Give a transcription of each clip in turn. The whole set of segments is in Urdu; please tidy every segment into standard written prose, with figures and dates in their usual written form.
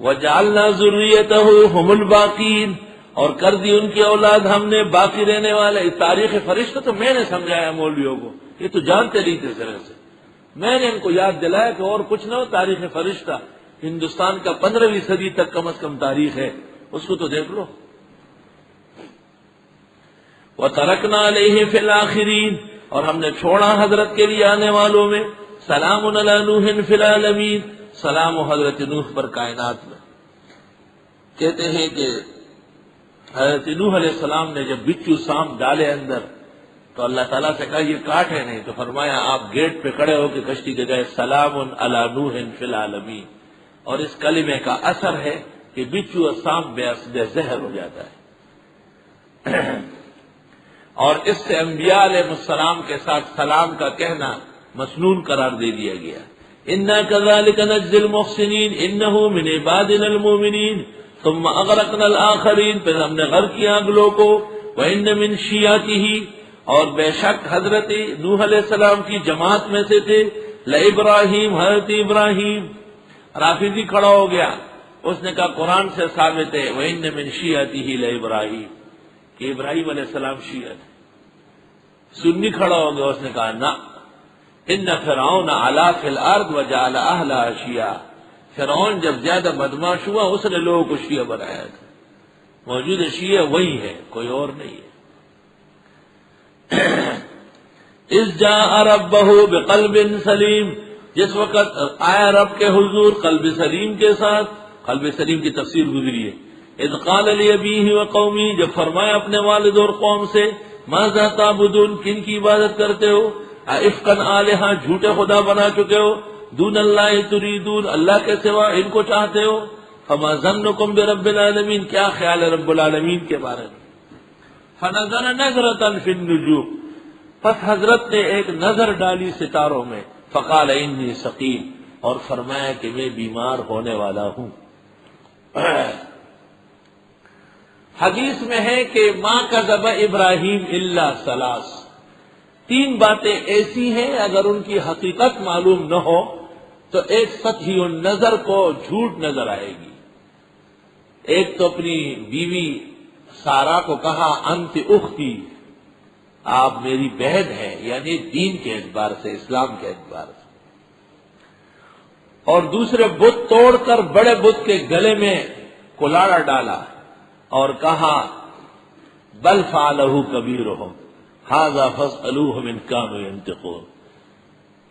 وجعلنا ذریتہ هم الباقین، اور کر دی ان کی اولاد ہم نے باقی رہنے والے۔ تاریخ فرشتہ تو میں نے سمجھایا مولویوں کو، یہ تو جانتے نہیں تھے طرح سے، میں نے ان کو یاد دلایا کہ اور کچھ نہ ہو، تاریخ فرشتہ ہندوستان کا 15ویں صدی تک کم از کم تاریخ ہے، اس کو تو دیکھ لو۔ وَتَرَكْنَا عَلَيْهِ فِي الْآخِرِينَ، اور ہم نے چھوڑا حضرت کے لیے آنے والوں میں، سلام علی نوح فی العالمین، سلام و حضرت نوح پر کائنات میں۔ کہتے ہیں کہ حضرت نوح علیہ السلام نے جب بچو سام ڈالے اندر تو اللہ تعالیٰ سے کہا یہ کاٹے نہیں، تو فرمایا آپ گیٹ پہ کھڑے ہو کے کشتی کے گئے، سلام علی نوح فی العالمین، اور اس کلمے کا اثر ہے کہ بچو اور سام بے زہر ہو جاتا ہے۔ اور اس سے انبیاء علیہ السلام کے ساتھ سلام کا کہنا مسنون قرار دے دیا گیا۔ اِنَّا كَذَلِكَ نَجْزِي الْمُحْسِنِينَ إِنَّهُ مِنْ عِبَادِنَا الْمُؤْمِنِينَ ثُمَّ أَغْرَقْنَا الْآخَرِينَ، پھر ہم نے غرق کیا اگلوں کو۔ وَإِنَّ مِنْ شِيَعَتِهِ، اور بے شک حضرت نوح علیہ السلام کی جماعت میں سے تھے، لَإِبْرَاهِيمَ، حضرت ابراہیم۔ رافضی کھڑا ہو گیا، اس نے کہا قرآن سے ثابت ہے وَإِنَّ مِنْ شِيَعَتِهِ لَإِبْرَاهِيمَ، کہ ابراہیم علیہ السلام شیعہ تھے۔ سنی کھڑا ہو گیا، اس نے کہا نہ، ان فرعون علا فی الارض وجعل اہلها شیعا، فرعون جب زیادہ بدمعاش ہوا اس نے لوگوں کو شیعہ بنایا تھا، موجود شیعہ وہی ہے، کوئی اور نہیں ہے۔ اذ جاء ربہ بقلب سلیم، جس وقت آیا رب کے حضور قلب سلیم کے ساتھ، قلب سلیم کی تفسیر گزری ہے۔ اذ قال لأبیہ وقومہ، جب فرمایا اپنے والد اور قوم سے، ماذا تعبدون، کن کی عبادت کرتے ہو، افقا آلہہ، جھوٹے خدا بنا چکے ہو، دون اللہ تریدون، اللہ کے سوا ان کو چاہتے ہو، فما ظنکم برب العالمین، کیا خیال ہے رب العالمین کے بارے میں۔ فنظر نظرۃ فی النجوم، پس حضرت نے ایک نظر ڈالی ستاروں میں، فقال انی سقیم، اور فرمایا کہ میں بیمار ہونے والا ہوں۔ حدیث میں ہے کہ ما کذب ابراہیم الا ثلاث، 3 باتیں ایسی ہیں اگر ان کی حقیقت معلوم نہ ہو تو ایک سطحی النظر کو جھوٹ نظر آئے گی۔ ایک تو اپنی بیوی سارا کو کہا انت اختی، آپ میری بہن ہیں، یعنی دین کے اعتبار سے، اسلام کے اعتبار سے۔ اور دوسرے بت توڑ کر بڑے بت کے گلے میں کلاڑا ڈالا اور کہا بل فعلہ کبیرہم ھذا فاسألوہم ان کانوا ینطقون،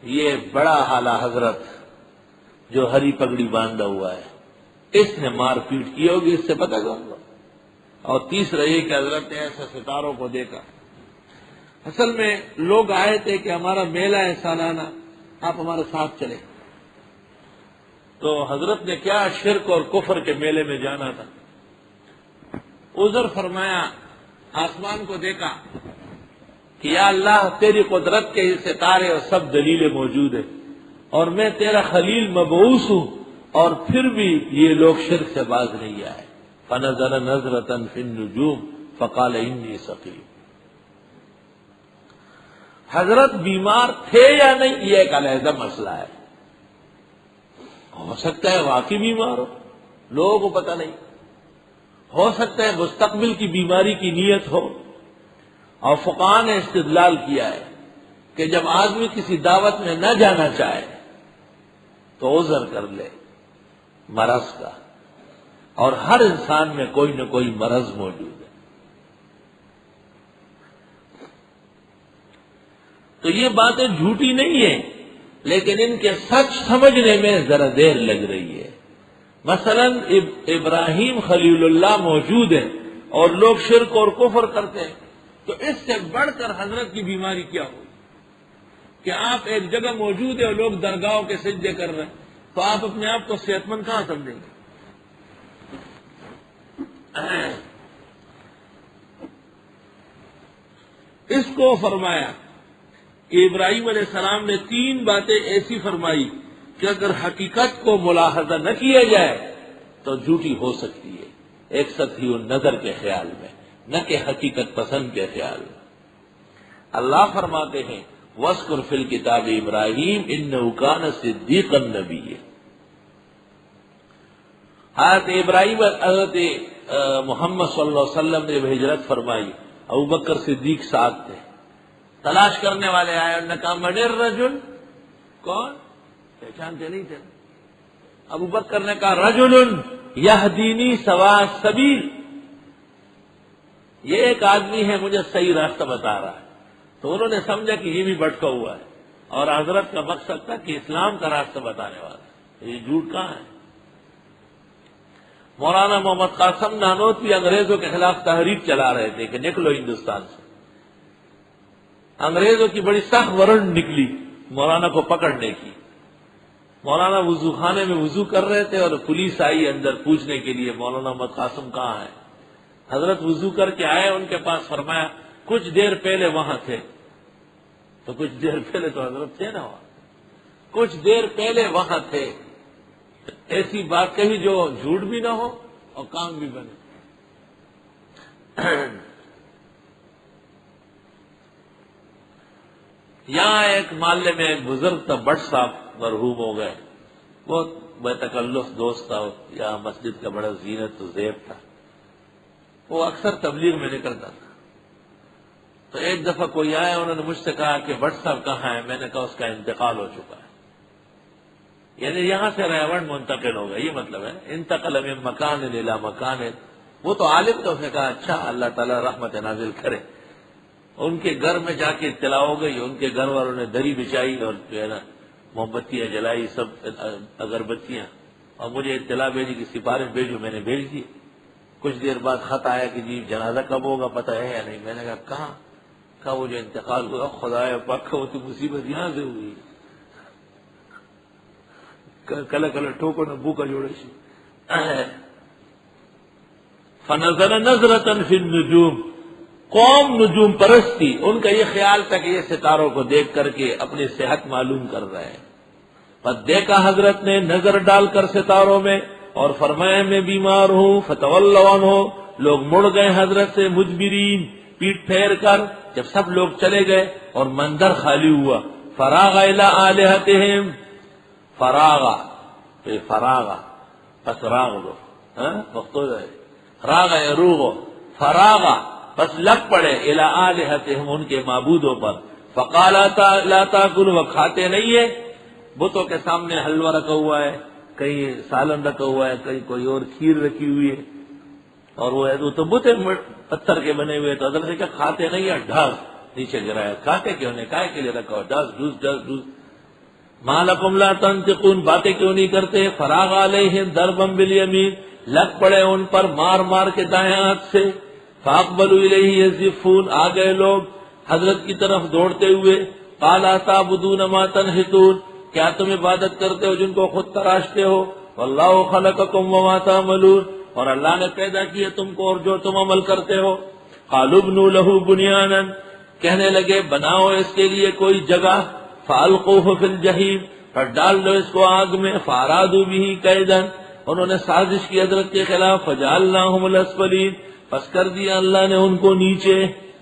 یہ بڑا اعلی حضرت جو ہری پگڑی باندھا ہوا ہے، اس نے مار پیٹ کی ہوگی، اس سے پتہ کروں گا۔ اور تیسرا یہ کہ حضرت نے ایسے ستاروں کو دیکھا۔ اصل میں لوگ آئے تھے کہ ہمارا میلہ ہے سالانہ، آپ ہمارے ساتھ چلیں، تو حضرت نے کیا شرک اور کفر کے میلے میں جانا تھا، عذر فرمایا، آسمان کو دیکھا کہ یا اللہ تیری قدرت کے یہ ستارے اور سب دلیلیں موجود ہیں، اور میں تیرا خلیل مبعوث ہوں، اور پھر بھی یہ لوگ شرک سے باز نہیں آئے۔ فنظر نظرۃ فی النجوم فقال انی سقیم۔ حضرت بیمار تھے یا نہیں یہ ایک علیحدہ مسئلہ ہے، ہو سکتا ہے واقعی بیمار ہو، لوگوں کو پتہ نہیں، ہو سکتا ہے مستقبل کی بیماری کی نیت ہو۔ اور فقہاء نے استدلال کیا ہے کہ جب آدمی کسی دعوت میں نہ جانا چاہے تو عذر کر لے مرض کا، اور ہر انسان میں کوئی نہ کوئی مرض موجود ہے۔ تو یہ باتیں جھوٹی نہیں ہیں، لیکن ان کے سچ سمجھنے میں ذرا دیر لگ رہی ہے۔ مثلا ابراہیم خلیل اللہ موجود ہے اور لوگ شرک اور کفر کرتے ہیں، تو اس سے بڑھ کر حضرت کی بیماری کیا ہو کہ آپ ایک جگہ موجود ہیں اور لوگ درگاہوں کے سجدے کر رہے ہیں، تو آپ اپنے آپ کو صحت مند کہاں سمجھیں گے؟ اس کو فرمایا کہ ابراہیم علیہ السلام نے 3 باتیں ایسی فرمائی کہ اگر حقیقت کو ملاحظہ نہ کیا جائے تو جھوٹی ہو سکتی ہے، ایک سطحی نظر کے خیال میں، نہ کہ حقیقت پسند کے خیال میں۔ اللہ فرماتے ہیں وَاذْكُرْ فِي الْكِتَابِ إِبْرَاهِيمَ إِنَّهُ كَانَ صِدِّيقًا نَبِيًّا، حضرت ابراہیم حضرت محمد صلی اللہ علیہ وسلم نے جب ہجرت فرمائی، ابوبکر صدیق ساتھ تھے، تلاش کرنے والے آئے، انہوں نے کہا من الرجل، کون؟ پہچانتے نہیں تھے۔ ابوبکر نے کہا رجل یہدینی سوا السبیل، یہ ایک آدمی ہے مجھے صحیح راستہ بتا رہا ہے۔ تو انہوں نے سمجھا کہ یہ بھی بھٹکا ہوا ہے، اور حضرت کا مقصد تھا کہ اسلام کا راستہ بتانے والا ہے، یہ جھوٹ کہاں ہے۔ مولانا محمد قاسم نانوتوی انگریزوں کے خلاف تحریک چلا رہے تھے کہ نکلو ہندوستان سے۔ انگریزوں کی بڑی سخت ورنٹ نکلی مولانا کو پکڑنے کی۔ مولانا وضو خانے میں وضو کر رہے تھے اور پولیس آئی اندر پوچھنے کے لیے مولانا محمد قاسم کہاں ہے۔ حضرت وضو کر کے آئے ان کے پاس، فرمایا کچھ دیر پہلے وہاں تھے۔ تو کچھ دیر پہلے تو حضرت تھے نا وہاں، کچھ دیر پہلے وہاں تھے۔ ایسی بات کہی جو جھوٹ بھی نہ ہو اور کام بھی بنے۔ یہاں ایک محلے میں ایک بزرگ تھا، بٹ صاحب مرحوم ہو گئے، بہت بے تکلف دوست تھا، یا مسجد کا بڑا زینت و زیب تھا، وہ اکثر تبلیغ میں نکلتا تھا۔ تو ایک دفعہ کوئی آیا، انہوں نے مجھ سے کہا کہ بٹ صاحب کہاں ہے؟ میں نے کہا اس کا انتقال ہو چکا ہے، یعنی یہاں سے ریوڑ منتقل ہو گیا، یہ مطلب ہے انتقل من مکان الی مکان۔ وہ تو عالم تھا، اس نے کہا اچھا اللہ تعالیٰ رحمت نازل کرے۔ ان کے گھر میں جا کے اطلاع ہو گئی، ان کے گھر والوں نے دری بچائی اور جو ہے نا موم بتیاں جلائی، سب اگربتیاں، اور مجھے اطلاع بھیجی کہ سپارش بھیجو، میں نے بھیج دی۔ کچھ دیر بعد خط آیا کہ جی جنازہ کب ہوگا پتہ ہے یا نہیں؟ میں نے کہا کہاں؟ کہا وہ جو انتقال ہوا، خدایا پاک وہ تو مصیبت یہاں سے ہوئی، کل کل ٹھوکو نہ بو کا جوڑے سی۔ فنظر نظرۃ فی النجوم، قوم نجوم پرستی، ان کا یہ خیال تھا کہ یہ ستاروں کو دیکھ کر کے اپنی صحت معلوم کر رہے ہیں۔ پس دیکھا حضرت نے نظر ڈال کر ستاروں میں اور فرمایا میں بیمار ہوں۔ فتولوا عنہ، لوگ مڑ گئے حضرت سے مدبرین، پیٹ پھیر کر۔ جب سب لوگ چلے گئے اور منظر خالی ہوا، فراغ الی آلہتہم، فراغا پس راغ دو، مقصود ہے راغ یروغ، فراغا بس لگ پڑے الی آلہتہم، ان کے معبودوں پر۔ فقال لا تاکلوا، وہ کھاتے نہیں ہے۔ بتوں کے سامنے حلوہ رکھا ہوا ہے، کہیں سالن رکھا ہوا ہے، کہیں کوئی اور کھیر رکھی ہوئی ہے، اور وہ تو بت پتھر کے بنے ہوئے، تو حضرت نے کہا کھاتے نہیں ہے، ڈھاس نیچے گرایا۔ کھاتے کیوں نہیں؟ کائے کے لیے رکھا ہوا، ڈھاس ڈھوس ڈھاس ڈھوس۔ ما لکم لا تنطقون، باتیں کیوں نہیں کرتے؟ فراغ علیہم ضربا بالیمین، لگ پڑے ان پر مار مار کے دائیں ہاتھ سے۔ فاقبلوا الیہ یزفون، آ گئے لوگ حضرت کی طرف دوڑتے ہوئے۔ قال تعبدون ما تنحتون، کیا تم عبادت کرتے ہو جن کو خود تراشتے ہو؟ واللہ خلقکم وما تعملون، اور اللہ نے پیدا کیا تم کو اور جو تم عمل کرتے ہو۔ قالوا ابنوا له بنیانا، کہنے لگے بناؤ اس کے لیے کوئی جگہ۔ فالقوه فی الجحیم، اور ڈال دو اس کو آگ میں۔ فارادوا به کیدا، انہوں نے سازش کی حضرت کے خلاف۔ فجعلناهم الاسفلین، پس کر دیا اللہ نے ان کو نیچے۔